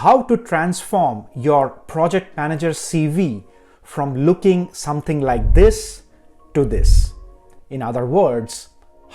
how to transform your project manager's CV from looking something like this to this. In other words,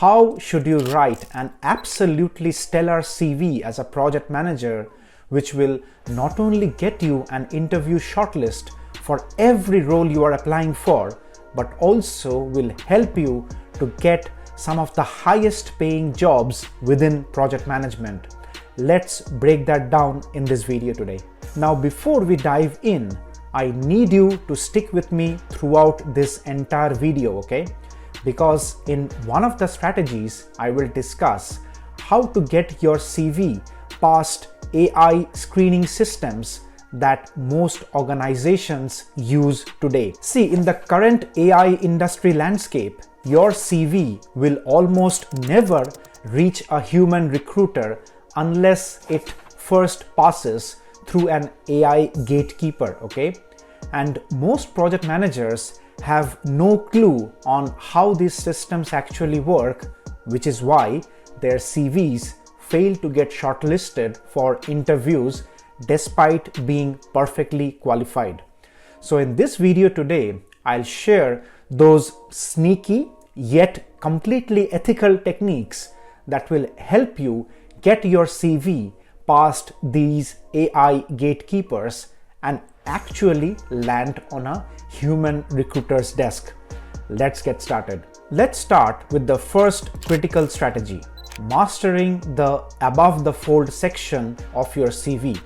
how should you write an absolutely stellar CV as a project manager, which will not only get you an interview shortlist for every role you are applying for, but also will help you to get some of the highest paying jobs within project management. Let's break that down in this video today. Now, before we dive in, I need you to stick with me throughout this entire video, okay? Because in one of the strategies, I will discuss how to get your CV past AI screening systems that most organizations use today. See, in the current AI industry landscape, your CV will almost never reach a human recruiter unless it first passes through an AI gatekeeper, okay? And most project managers have no clue on how these systems actually work, which is why their CVs fail to get shortlisted for interviews despite being perfectly qualified. So in this video today, I'll share those sneaky yet completely ethical techniques that will help you get your CV past these AI gatekeepers and actually land on a human recruiter's desk. Let's get started. Let's start with the first critical strategy, mastering the above the fold section of your CV.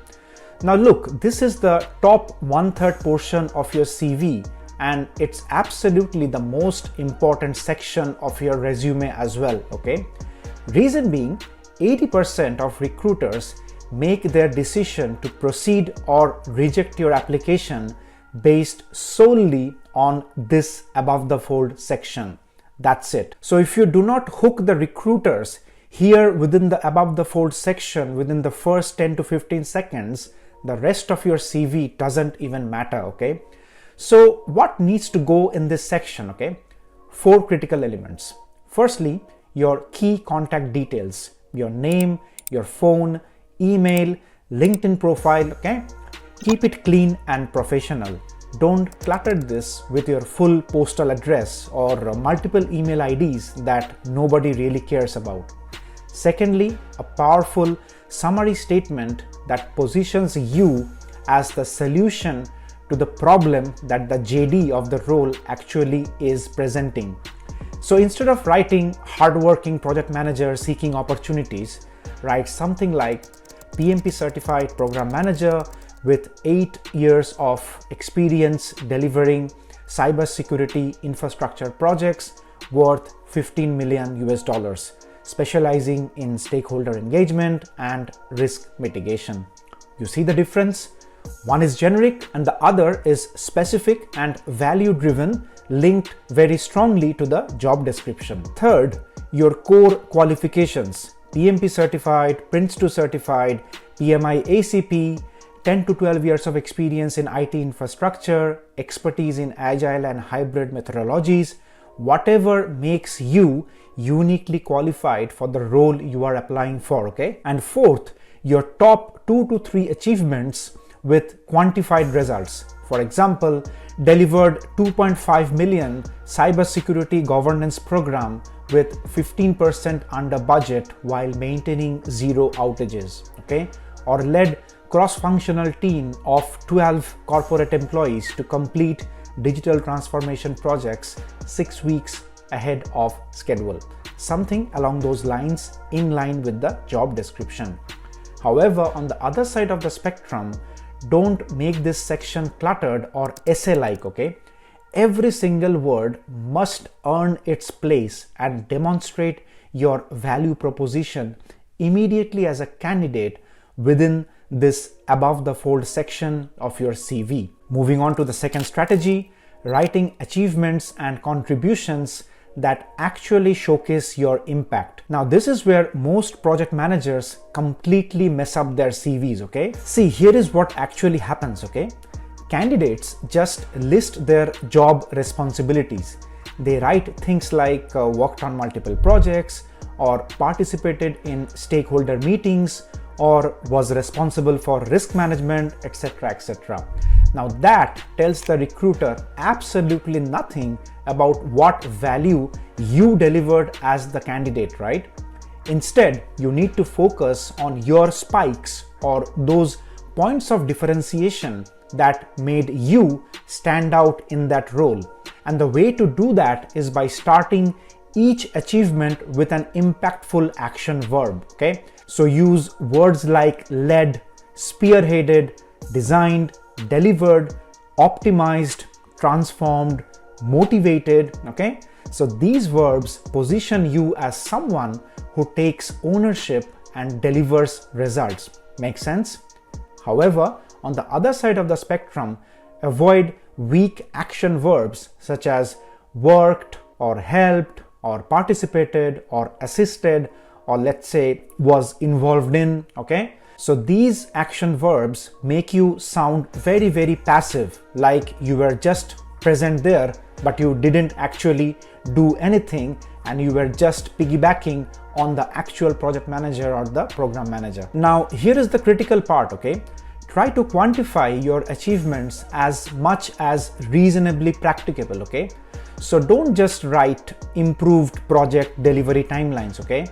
Now look, this is the top 1/3 portion of your CV, and it's absolutely the most important section of your resume as well, okay? Reason being, 80% of recruiters make their decision to proceed or reject your application based solely on this above the fold section. That's it. So if you do not hook the recruiters here within the above the fold section within the first 10 to 15 seconds, the rest of your CV doesn't even matter, okay? So what needs to go in this section, okay? 4 critical elements. Firstly, your key contact details, your name, your phone, email, LinkedIn profile, okay? Keep it clean and professional. Don't clutter this with your full postal address or multiple email IDs that nobody really cares about. Secondly, a powerful summary statement that positions you as the solution to the problem that the JD of the role actually is presenting. So instead of writing hardworking project manager seeking opportunities, write something like PMP certified program manager with 8 years of experience delivering cybersecurity infrastructure projects worth $15 million, specializing in stakeholder engagement and risk mitigation. You see the difference? One is generic and the other is specific and value driven, linked very strongly to the job description. Third, your core qualifications: PMP certified, Prince2 certified, PMI ACP, 10 to 12 years of experience in IT infrastructure, expertise in agile and hybrid methodologies, whatever makes you uniquely qualified for the role you are applying for, okay? And fourth, your top 2 to 3 achievements with quantified results. For example, delivered 2.5 million cybersecurity governance program with 15% under budget while maintaining 0 outages, okay? Or led cross-functional team of 12 corporate employees to complete digital transformation projects 6 weeks ahead of schedule. Something along those lines, in line with the job description. However, on the other side of the spectrum, don't make this section cluttered or essay-like, okay? Every single word must earn its place and demonstrate your value proposition immediately as a candidate within this above the fold section of your CV. Moving on to the second strategy, writing achievements and contributions that actually showcase your impact. Now, this is where most project managers completely mess up their CVs, okay? See, here is what actually happens, okay? Candidates just list their job responsibilities. They write things like worked on multiple projects, or participated in stakeholder meetings, or was responsible for risk management, etc., etc. Now that tells the recruiter absolutely nothing about what value you delivered as the candidate, right? Instead, you need to focus on your spikes or those points of differentiation that made you stand out in that role. And the way to do that is by starting each achievement with an impactful action verb, okay? So use words like led, spearheaded, designed, delivered, optimized, transformed, motivated, okay? So these verbs position you as someone who takes ownership and delivers results. Make sense? However, on the other side of the spectrum, avoid weak action verbs such as worked or helped or participated or assisted, or let's say was involved in, okay? So these action verbs make you sound very, very passive, like you were just present there, but you didn't actually do anything and you were just piggybacking on the actual project manager or the program manager. Now, here is the critical part, okay? Try to quantify your achievements as much as reasonably practicable, okay? So don't just write improved project delivery timelines, okay?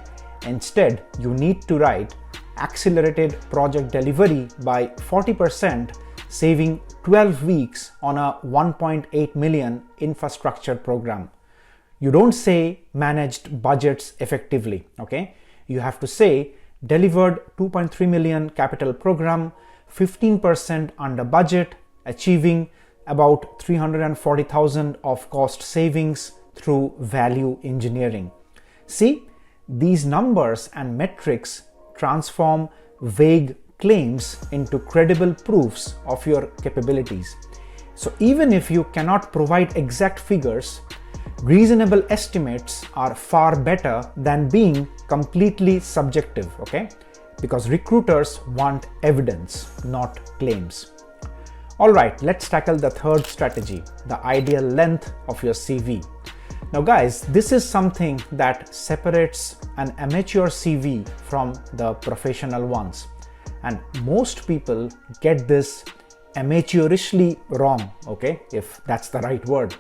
Instead, you need to write accelerated project delivery by 40%, saving 12 weeks on a 1.8 million infrastructure program. You don't say managed budgets effectively, okay? You have to say delivered 2.3 million capital program, 15% under budget, achieving about 340,000 of cost savings through value engineering. See, these numbers and metrics transform vague claims into credible proofs of your capabilities. So even if you cannot provide exact figures, reasonable estimates are far better than being completely subjective, okay? Because recruiters want evidence, not claims. All right, let's tackle the third strategy, the ideal length of your CV. Now guys, this is something that separates an amateur CV from the professional ones. And most people get this amateurishly wrong, okay, if that's the right word.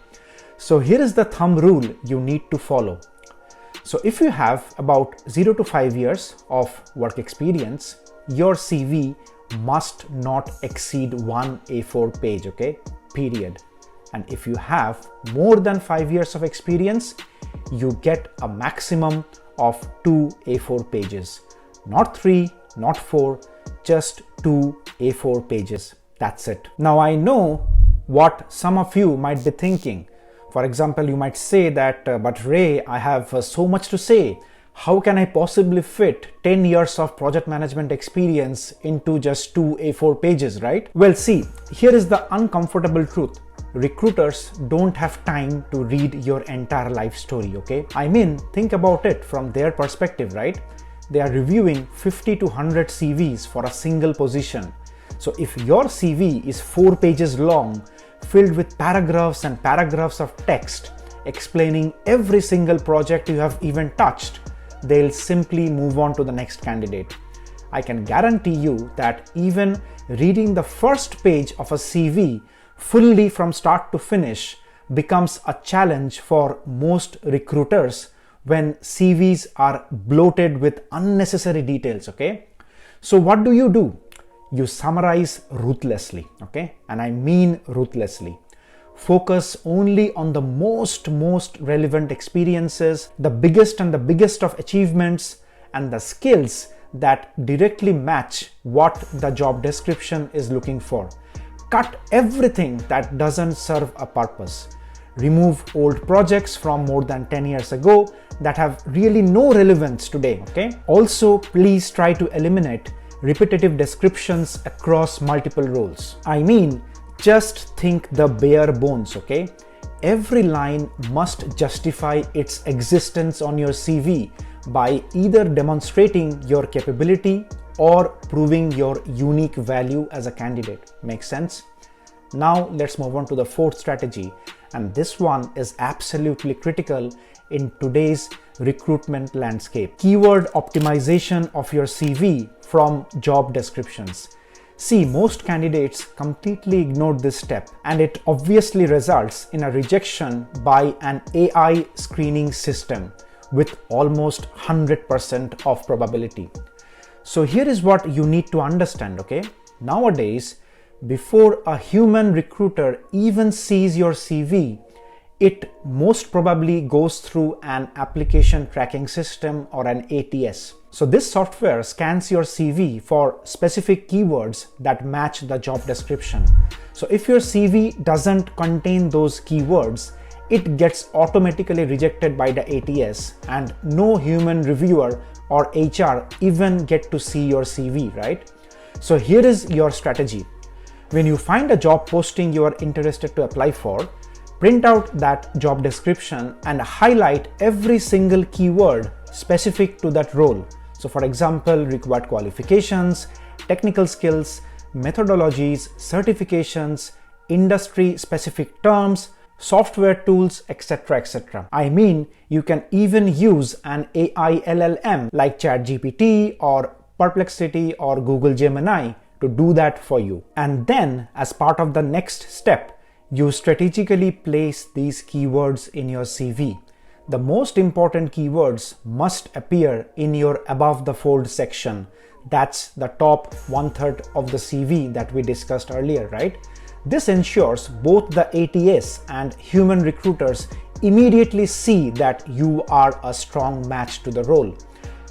So here is the thumb rule you need to follow. So if you have about 0 to 5 years of work experience, your CV must not exceed 1 A4 page, okay, period. And if you have more than 5 years of experience, you get a maximum of 2 A4 pages. Not 3, not 4, just 2 A4 pages. That's it. Now I know what some of you might be thinking. For example, you might say that, but Ray, I have so much to say. How can I possibly fit 10 years of project management experience into just 2 A4 pages, right? Well, see, here is the uncomfortable truth. Recruiters don't have time to read your entire life story, okay? I mean, think about it from their perspective, right? They are reviewing 50 to 100 CVs for a single position. So if your CV is 4 pages long, filled with paragraphs and paragraphs of text explaining every single project you have even touched, they'll simply move on to the next candidate. I can guarantee you that even reading the first page of a CV fully from start to finish becomes a challenge for most recruiters when CVs are bloated with unnecessary details, okay? So what do? You summarize ruthlessly, okay? And I mean ruthlessly. Focus only on the most relevant experiences, the biggest of achievements, and the skills that directly match what the job description is looking for. Cut everything that doesn't serve a purpose. Remove old projects from more than 10 years ago that have really no relevance today, okay? Also, please try to eliminate repetitive descriptions across multiple roles. I mean, just think the bare bones, okay? Every line must justify its existence on your CV by either demonstrating your capability or proving your unique value as a candidate. Makes sense? Now let's move on to the fourth strategy, and this one is absolutely critical in today's recruitment landscape. Keyword optimization of your CV from job descriptions. See, most candidates completely ignored this step, and it obviously results in a rejection by an AI screening system with almost 100% of probability. So here is what you need to understand, okay? Nowadays, before a human recruiter even sees your CV, it most probably goes through an application tracking system or an ATS. So this software scans your CV for specific keywords that match the job description. So if your CV doesn't contain those keywords, it gets automatically rejected by the ATS, and no human reviewer or HR even get to see your CV, right? So here is your strategy. When you find a job posting you are interested to apply for, print out that job description and highlight every single keyword specific to that role. So for example, required qualifications, technical skills, methodologies, certifications, industry specific terms, software tools, etc. etc. I mean, you can even use an AI LLM like ChatGPT or Perplexity or Google Gemini to do that for you. And then, as part of the next step, you strategically place these keywords in your CV. The most important keywords must appear in your above the fold section. That's the top 1/3 of the CV that we discussed earlier, right? This ensures both the ATS and human recruiters immediately see that you are a strong match to the role.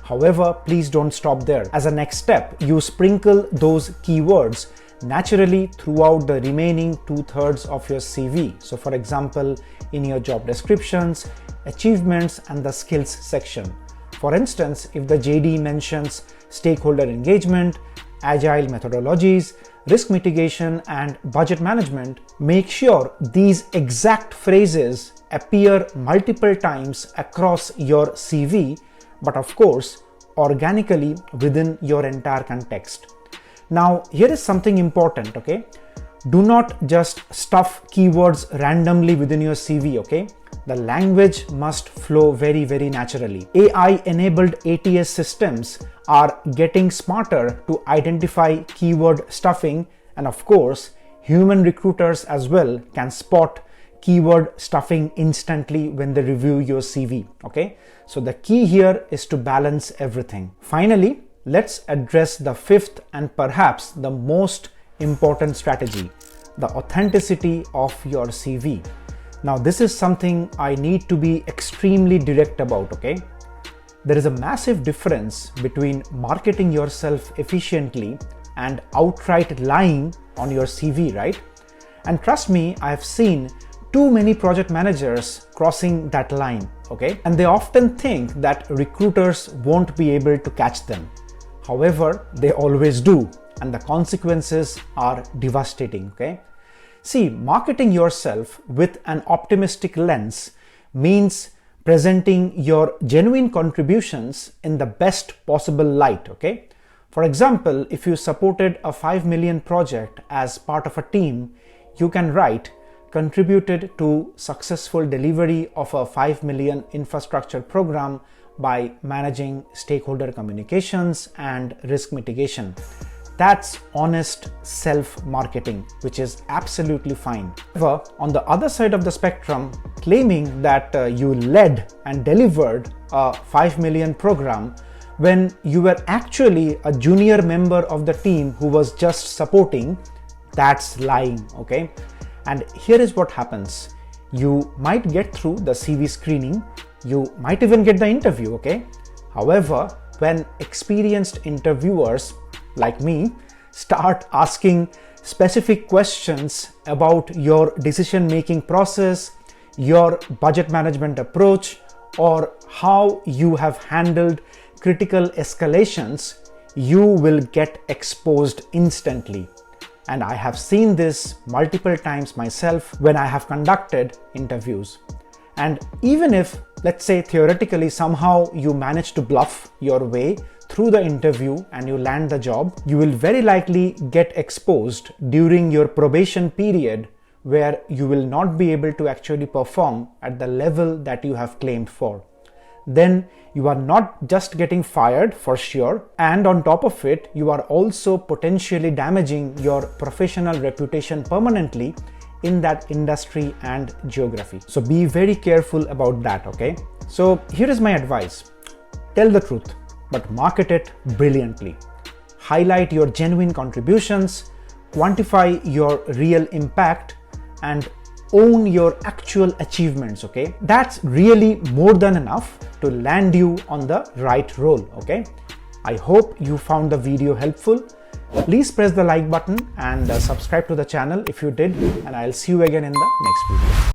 However, please don't stop there. As a next step, you sprinkle those keywords naturally throughout the remaining 2/3 of your CV. So for example, in your job descriptions, achievements, and the skills section. For instance, if the JD mentions stakeholder engagement, agile methodologies, risk mitigation, and budget management, make sure these exact phrases appear multiple times across your CV, but of course, organically within your entire context. Now, here is something important, okay? Do not just stuff keywords randomly within your CV, okay? The language must flow very, very naturally. AI-enabled ATS systems are getting smarter to identify keyword stuffing, and of course, human recruiters as well can spot keyword stuffing instantly when they review your CV, okay? So the key here is to balance everything. Finally, let's address the fifth and perhaps the most important strategy, the authenticity of your CV. Now, this is something I need to be extremely direct about, okay? There is a massive difference between marketing yourself efficiently and outright lying on your CV, right? And trust me, I have seen too many project managers crossing that line, okay? And they often think that recruiters won't be able to catch them. However, they always do, and the consequences are devastating, okay? See, marketing yourself with an optimistic lens means presenting your genuine contributions in the best possible light, okay? For example, if you supported a 5 million project as part of a team, you can write, contributed to successful delivery of a 5 million infrastructure program by managing stakeholder communications and risk mitigation. That's honest self-marketing, which is absolutely fine. However, on the other side of the spectrum, claiming that you led and delivered a 5 million program when you were actually a junior member of the team who was just supporting, that's lying, okay? And here is what happens. You might get through the CV screening, you might even get the interview, okay? However, when experienced interviewers like me start asking specific questions about your decision-making process, your budget management approach, or how you have handled critical escalations, you will get exposed instantly. And I have seen this multiple times myself when I have conducted interviews. And even if, let's say theoretically, somehow you manage to bluff your way through the interview and you land the job, you will very likely get exposed during your probation period where you will not be able to actually perform at the level that you have claimed for. then you are not just getting fired for sure, and on top of it, you are also potentially damaging your professional reputation permanently in that industry and geography. So be very careful about that, okay? So here is my advice. Tell the truth, but market it brilliantly. Highlight your genuine contributions, quantify your real impact, and own your actual achievements, okay? That's really more than enough to land you on the right role, okay? I hope you found the video helpful. Please press the like button and subscribe to the channel if you did, and I'll see you again in the next video.